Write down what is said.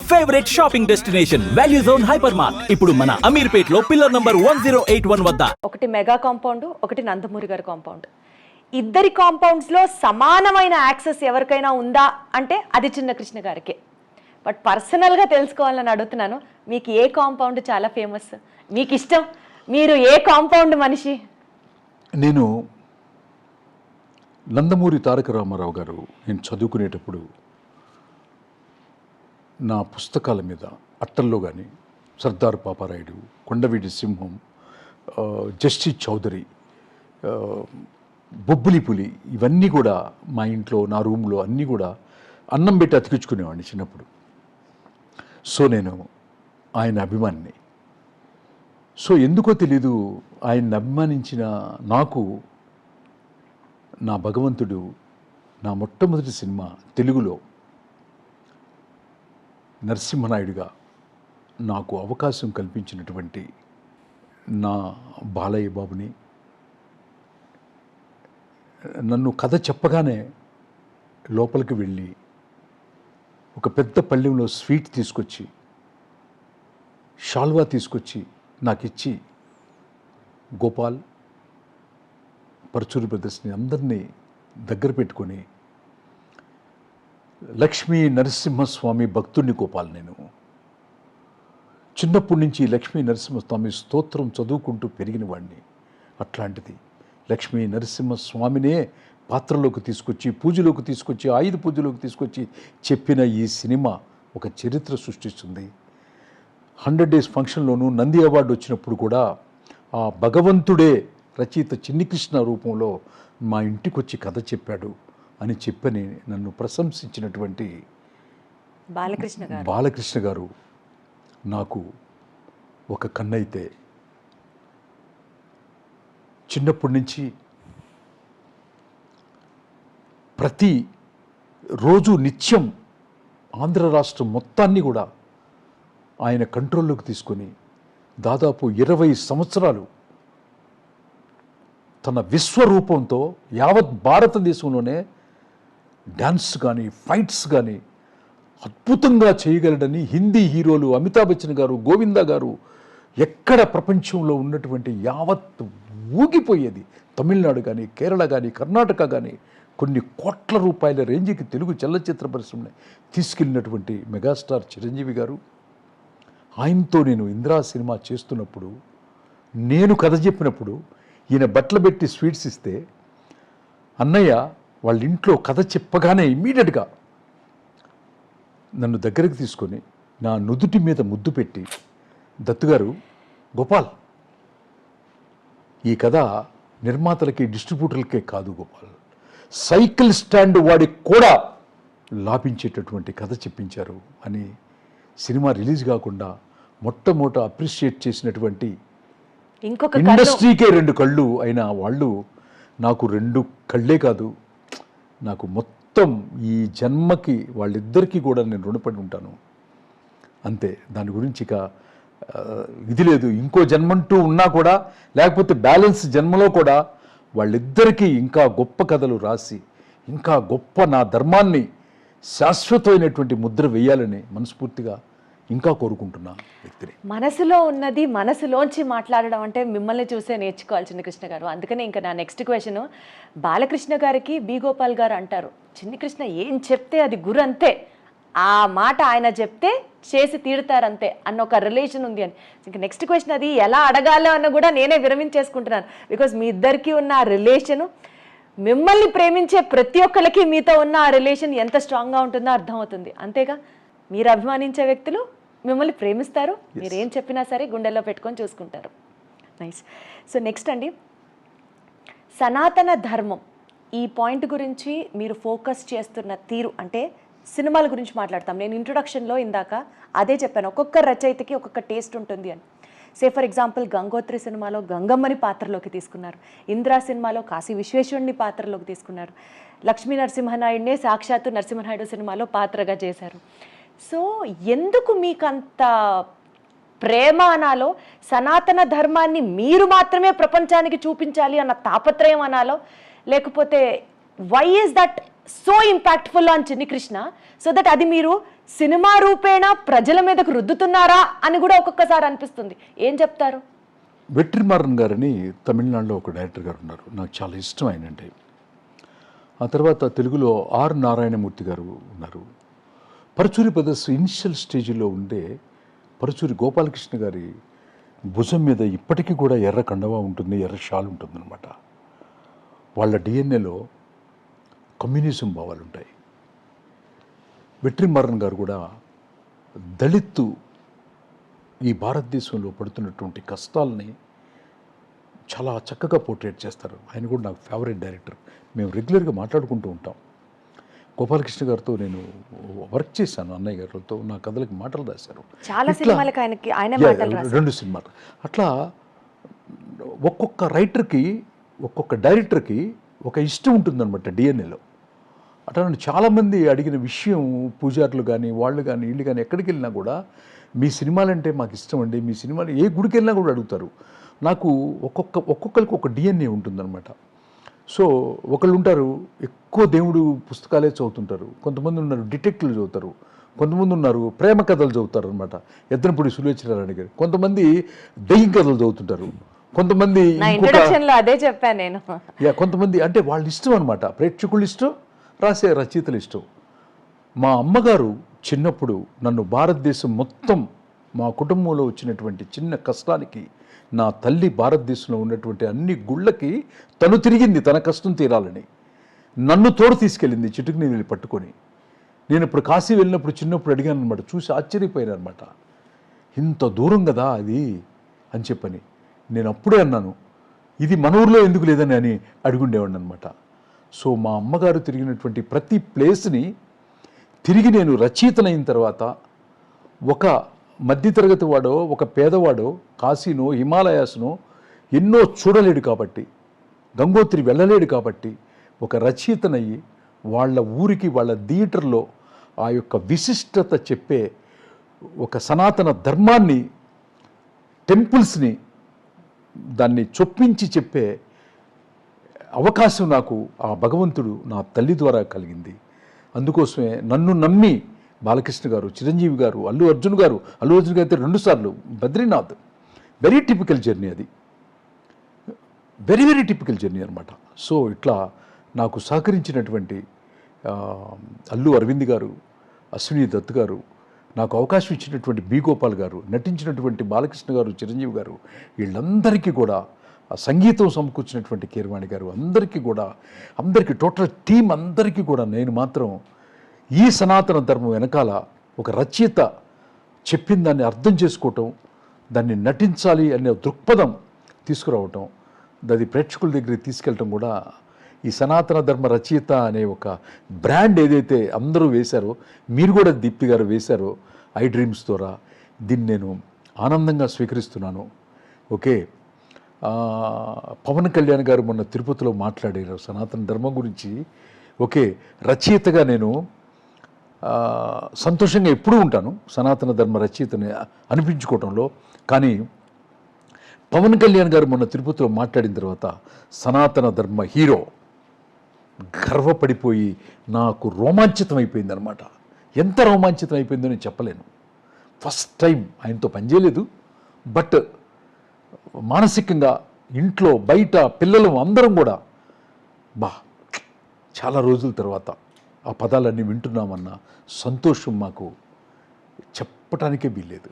Favourite shopping destination value zone hyper mart ఇప్పుడు మన అమీర్పేట్ లో పిల్లర్ నంబర్ 1081 వద్ద. ఒకటి మెగా కాంపౌండ్, ఒకటి నందమూరి గారి కాంపౌండ్. ఇద్దరి కాంపౌండ్స్ లో సమానమైన యాక్సెస్ ఎవరికైనా ఉందా అంటే అది చిన్న కృష్ణ గారికే. బట్ పర్సనల్ గా తెలుసుకోవాలని అడుగుతున్నాను, మీకు ఏ కాంపౌండ్ చాలా ఫేమస్, మీకు ఇష్టం, మీరు ఏ కాంపౌండ్ మనిషి? నేను నందమూరి తారక రామారావు గారు నేను చదువుకునేటప్పుడు నా పుస్తకాల మీద అట్టల్లో కానీ సర్దార్ పాపారాయుడు, కొండవీటి సింహం, జస్టిస్ చౌదరి, బొబ్బులి పులి ఇవన్నీ కూడా మా ఇంట్లో నా రూమ్లో అన్నీ కూడా అన్నం పెట్టి అతికించుకునేవాడిని చిన్నప్పుడు. సో నేను ఆయన అభిమానిని. సో ఎందుకో తెలీదు ఆయన్ని అభిమానించిన నాకు నా భగవంతుడు నా మొట్టమొదటి సినిమా తెలుగులో నరసింహనాయుడుగా నాకు అవకాశం కల్పించినటువంటి నా బాలయ్య బాబుని నన్ను కథ చెప్పగానే లోపలికి వెళ్ళి ఒక పెద్ద పళ్ళెంలో స్వీట్ తీసుకొచ్చి షాల్వా తీసుకొచ్చి నాకు ఇచ్చి గోపాల్, పరచూరి బ్రదర్స్ని అందరినీ దగ్గర పెట్టుకొని లక్ష్మీ నరసింహస్వామి భక్తుడిని గోపాల్. నేను చిన్నప్పటి నుంచి లక్ష్మీ నరసింహస్వామి స్తోత్రం చదువుకుంటూ పెరిగిన వాడిని. అట్లాంటిది లక్ష్మీ నరసింహస్వామినే పాత్రలోకి తీసుకొచ్చి, పూజలోకి తీసుకొచ్చి, ఆయుధ పూజలోకి తీసుకొచ్చి చెప్పిన ఈ సినిమా ఒక చరిత్ర సృష్టిస్తుంది. 100 డేస్ ఫంక్షన్లోనూ నంది అవార్డు వచ్చినప్పుడు కూడా ఆ భగవంతుడే రచయిత చిన్ని కృష్ణ రూపంలో మా ఇంటికి వచ్చి కథ చెప్పాడు అని చెప్పని నన్ను ప్రశంసించినటువంటి బాలకృష్ణ గారు నాకు ఒక కన్నైతే. చిన్నప్పటి నుంచి ప్రతి రోజు నిత్యం ఆంధ్ర రాష్ట్రం మొత్తాన్ని కూడా ఆయన కంట్రోల్లోకి తీసుకొని దాదాపు 20 సంవత్సరాలు తన విశ్వరూపంతో యావత్ భారతదేశంలోనే డ్యాన్స్ కానీ ఫైట్స్ కానీ అద్భుతంగా చేయగలడని హిందీ హీరోలు అమితాబ్ బచ్చన్ గారు, గోవిందా గారు ఎక్కడ ప్రపంచంలో ఉన్నటువంటి యావత్ ఊగిపోయేది. తమిళనాడు కానీ, కేరళ కానీ, కర్ణాటక కానీ కొన్ని కోట్ల రూపాయల రేంజ్కి తెలుగు చలనచిత్ర పరిశ్రమని తీసుకెళ్ళినటువంటి మెగాస్టార్ చిరంజీవి గారు. ఆయనతో నేను ఇందిరా సినిమా చేస్తున్నప్పుడు నేను కథ చెప్పినప్పుడు ఈయన బట్టలు పెట్టి స్వీట్స్ ఇస్తే అన్నయ్య వాళ్ళ ఇంట్లో కథ చెప్పగానే ఇమ్మీడియట్గా నన్ను దగ్గరికి తీసుకొని నా నుదుటి మీద ముద్దు పెట్టి, దత్తుగారు, గోపాల్, ఈ కథ నిర్మాతలకి డిస్ట్రిబ్యూటర్లకే కాదు గోపాల్, సైకిల్ స్టాండ్ వాడికి కూడా లాభించేటటువంటి కథ చెప్పించారు అని సినిమా రిలీజ్ కాకుండా మొట్టమొదట అప్రిషియేట్ చేసినటువంటి ఇండస్ట్రీకే 2 కళ్ళు అయిన వాళ్ళు నాకు 2 కళ్ళే కాదు, నాకు మొత్తం ఈ జన్మకి వాళ్ళిద్దరికీ కూడా నేను రుణపడి ఉంటాను. అంతే, దాని గురించి ఇక ఇది లేదు. ఇంకో జన్మంటూ ఉన్నా కూడా, లేకపోతే బ్యాలెన్స్ జన్మలో కూడా వాళ్ళిద్దరికీ ఇంకా గొప్ప కథలు రాసి ఇంకా గొప్ప నా ధర్మాన్ని శాశ్వతమైనటువంటి ముద్ర వేయాలని మనస్ఫూర్తిగా ఇంకా కోరుకుంటున్నా వ్యక్తిని. మనసులో ఉన్నది మనసులోంచి మాట్లాడడం అంటే మిమ్మల్ని చూసే నేర్చుకోవాలి చిన్ని కృష్ణ గారు. అందుకనే ఇంకా నా నెక్స్ట్ క్వశ్చన్, బాలకృష్ణ గారికి బి గోపాల్ గారు అంటారు, చిన్ని కృష్ణ ఏం చెప్తే అది గురు అంతే, ఆ మాట ఆయన చెప్తే చేసి తీరుతారంతే అన్న ఒక రిలేషన్ ఉంది అని. ఇంకా నెక్స్ట్ క్వశ్చన్ అది ఎలా అడగాలో అన్న కూడా నేనే విరమించేసుకుంటున్నాను. బికాజ్ మీ ఇద్దరికి ఉన్న ఆ రిలేషను, మిమ్మల్ని ప్రేమించే ప్రతి ఒక్కరికి మీతో ఉన్న ఆ రిలేషన్ ఎంత స్ట్రాంగ్గా ఉంటుందో అర్థమవుతుంది. అంతేగా, మీరు అభిమానించే వ్యక్తులు మిమ్మల్ని ప్రేమిస్తారు, మీరు ఏం చెప్పినా సరే గుండెల్లో పెట్టుకొని చూసుకుంటారు. నైస్. సో నెక్స్ట్ అండి, సనాతన ధర్మం ఈ పాయింట్ గురించి మీరు ఫోకస్ చేస్తున్న తీరు, అంటే సినిమాల గురించి మాట్లాడతాం. నేను ఇంట్రొడక్షన్లో ఇందాక అదే చెప్పాను, ఒక్కొక్క రచయితకి ఒక్కొక్క టేస్ట్ ఉంటుంది అని. సే ఫర్ ఎగ్జాంపుల్ గంగోత్రి సినిమాలో గంగమ్మని పాత్రలోకి తీసుకున్నారు, ఇందిరా సినిమాలో కాశీ విశ్వేశ్వరుని పాత్రలోకి తీసుకున్నారు, లక్ష్మీ నరసింహనాయుడినే సాక్షాత్తు నరసింహనాయుడు సినిమాలో పాత్రగా చేశారు. సో ఎందుకు మీకంత ప్రేమ అనాలో, సనాతన ధర్మాన్ని మీరు మాత్రమే ప్రపంచానికి చూపించాలి అన్న తాపత్రయం అనాలో, లేకపోతే why is that so impactful on Chinni Krishna, so that అది మీరు సినిమా రూపేణ ప్రజల మీదకు రుద్దుతున్నారా అని కూడా ఒక్కొక్కసారి అనిపిస్తుంది. ఏం చెప్తారు? వెట్రిమారన్ గారని తమిళనాడులో ఒక డైరెక్టర్ గారు ఉన్నారు, నాకు చాలా ఇష్టం ఆయనంటే. ఆ తర్వాత తెలుగులో ఆర్ నారాయణమూర్తి గారు ఉన్నారు. పరుచూరి బ్రదర్స్ ఇనిషియల్ స్టేజ్లో ఉండే పరుచూరి గోపాలకృష్ణ గారి భుజం మీద ఇప్పటికీ కూడా ఎర్ర కండవా ఉంటుంది, ఎర్ర షాల్ ఉంటుందన్నమాట. వాళ్ళ డిఎన్ఏలో కమ్యూనిజం భావాలు ఉంటాయి. వెట్రిమారన్ గారు కూడా దళిత్తు ఈ భారతదేశంలో పడుతున్నటువంటి కష్టాలని చాలా చక్కగా పోర్ట్రేట్ చేస్తారు. ఆయన కూడా నాకు ఫేవరెట్ డైరెక్టర్. మేము రెగ్యులర్గా మాట్లాడుకుంటూ ఉంటాం. గోపాలకృష్ణ గారితో నేను వర్క్ చేశాను, అన్నయ్య గారితో నా కథలకి మాటలు రాశారు. చాలా సినిమాలకి ఆయన మాటలు రాశారు. 2 సినిమాలు. అట్లా ఒక్కొక్క రైటర్కి ఒక్కొక్క డైరెక్టర్కి ఒక ఇష్టం ఉంటుందన్నమాట డిఎన్ఏలో. అట్లా నన్ను చాలామంది అడిగిన విషయం, పూజారులు కానీ వాళ్ళు కానీ వీళ్ళు కానీ ఎక్కడికి వెళ్ళినా కూడా మీ సినిమాలంటే మాకు ఇష్టం అండి, మీ సినిమాలు ఏ గుడికి వెళ్ళినా కూడా అడుగుతారు. నాకు ఒక్కొక్కరికి ఒక డిఎన్ఏ ఉంటుందన్నమాట. సో ఒకళ్ళు ఉంటారు ఎక్కువ దేవుడు పుస్తకాలే చదువుతుంటారు, కొంతమంది ఉన్నారు డిటెక్టివ్లు చదువుతారు, కొంతమంది ఉన్నారు ప్రేమ కథలు చదువుతారు అనమాట, ఎద్దనపూడి సులోచనారాయణ గారు. కొంతమంది దెయ్యం కథలు చదువుతుంటారు, కొంతమంది అదే చెప్పాను నేను. కొంతమంది అంటే వాళ్ళ ఇష్టం అనమాట, ప్రేక్షకులు ఇష్టం, రాసే రచయితలు ఇష్టం. మా అమ్మగారు చిన్నప్పుడు నన్ను భారతదేశం మొత్తం, మా కుటుంబంలో వచ్చినటువంటి చిన్న కష్టానికి నా తల్లి భారతదేశంలో ఉన్నటువంటి అన్ని గుళ్ళకి తను తిరిగింది తన కష్టం తీరాలని. నన్ను తోడు తీసుకెళ్ళింది చిటుకు నీళ్ళు పట్టుకొని. నేను ఇప్పుడు కాశీ వెళ్ళినప్పుడు చిన్నప్పుడు అడిగాను అనమాట, చూసి ఆశ్చర్యపోయాను అనమాట, ఇంత దూరం కదా అది అని చెప్పని. నేను అప్పుడే అన్నాను, ఇది మన ఊర్లో ఎందుకు లేదని అని అడుగుండేవాడిని అనమాట. సో మా అమ్మగారు తిరిగినటువంటి ప్రతి ప్లేస్ని తిరిగి నేను రచయితనైన తర్వాత ఒక మధ్యతరగతి వాడో ఒక పేదవాడో కాశీనో హిమాలయాస్నో ఎన్నో చూడలేడు కాబట్టి, గంగోత్రి వెళ్ళలేడు కాబట్టి, ఒక రచయితనయ్యి వాళ్ళ ఊరికి వాళ్ళ థియేటర్లో ఆ యొక్క విశిష్టత చెప్పే ఒక సనాతన ధర్మాన్ని, టెంపుల్స్ని దాన్ని చొప్పించి చెప్పే అవకాశం నాకు ఆ భగవంతుడు నా తల్లి ద్వారా కలిగింది. అందుకోసమే నన్ను నమ్మి బాలకృష్ణ గారు, చిరంజీవి గారు, అల్లు అర్జున్ గారు అయితే 2 సార్లు బద్రీనాథ్, వెరీ టిపికల్ జర్నీ అది, వెరీ టిపికల్ జర్నీ అనమాట. సో ఇట్లా నాకు సహకరించినటువంటి అల్లు అరవింద్ గారు, అశ్విని దత్ గారు, నాకు అవకాశం ఇచ్చినటువంటి బి గోపాల్ గారు, నటించినటువంటి బాలకృష్ణ గారు, చిరంజీవి గారు, వీళ్ళందరికీ కూడా, ఆ సంగీతం సమకూర్చినటువంటి కీరవాణి గారు, అందరికీ టోటల్ టీం అందరికీ కూడా నేను మాత్రం ఈ సనాతన ధర్మం వెనకాల ఒక రచయిత చెప్పిన దాన్ని అర్థం చేసుకోవటం, దాన్ని నటించాలి అనే దృక్పథం తీసుకురావటం, అది ప్రేక్షకుల దగ్గరికి తీసుకెళ్ళటం కూడా ఈ సనాతన ధర్మ రచయిత అనే ఒక బ్రాండ్ ఏదైతే అందరూ వేశారో, మీరు కూడా దీప్తి గారు వేశారో ఐ డ్రీమ్స్ ద్వారా, దీన్ని నేను ఆనందంగా స్వీకరిస్తున్నాను. ఓకే, పవన్ కళ్యాణ్ గారు మొన్న తిరుపతిలో మాట్లాడారు సనాతన ధర్మం గురించి. ఓకే, రచయితగా నేను సంతోషంగా ఎప్పుడూ ఉంటాను సనాతన ధర్మ రచయితని అనిపించుకోవటంలో. కానీ పవన్ కళ్యాణ్ గారు మొన్న తిరుపతిలో మాట్లాడిన తర్వాత సనాతన ధర్మ హీరో గర్వపడిపోయి నాకు రోమాంచితం అయిపోయింది అనమాట. ఎంత రోమాంచితం అయిపోయిందో నేను చెప్పలేను. ఫస్ట్ టైం ఆయనతో పనిచేయలేదు, బట్ మానసికంగా ఇంట్లో బయట పిల్లలు అందరం కూడా చాలా రోజుల తర్వాత ఆ పదాలన్నీ వింటున్నామన్న సంతోషం మాకు చెప్పటానికే వీల్లేదు.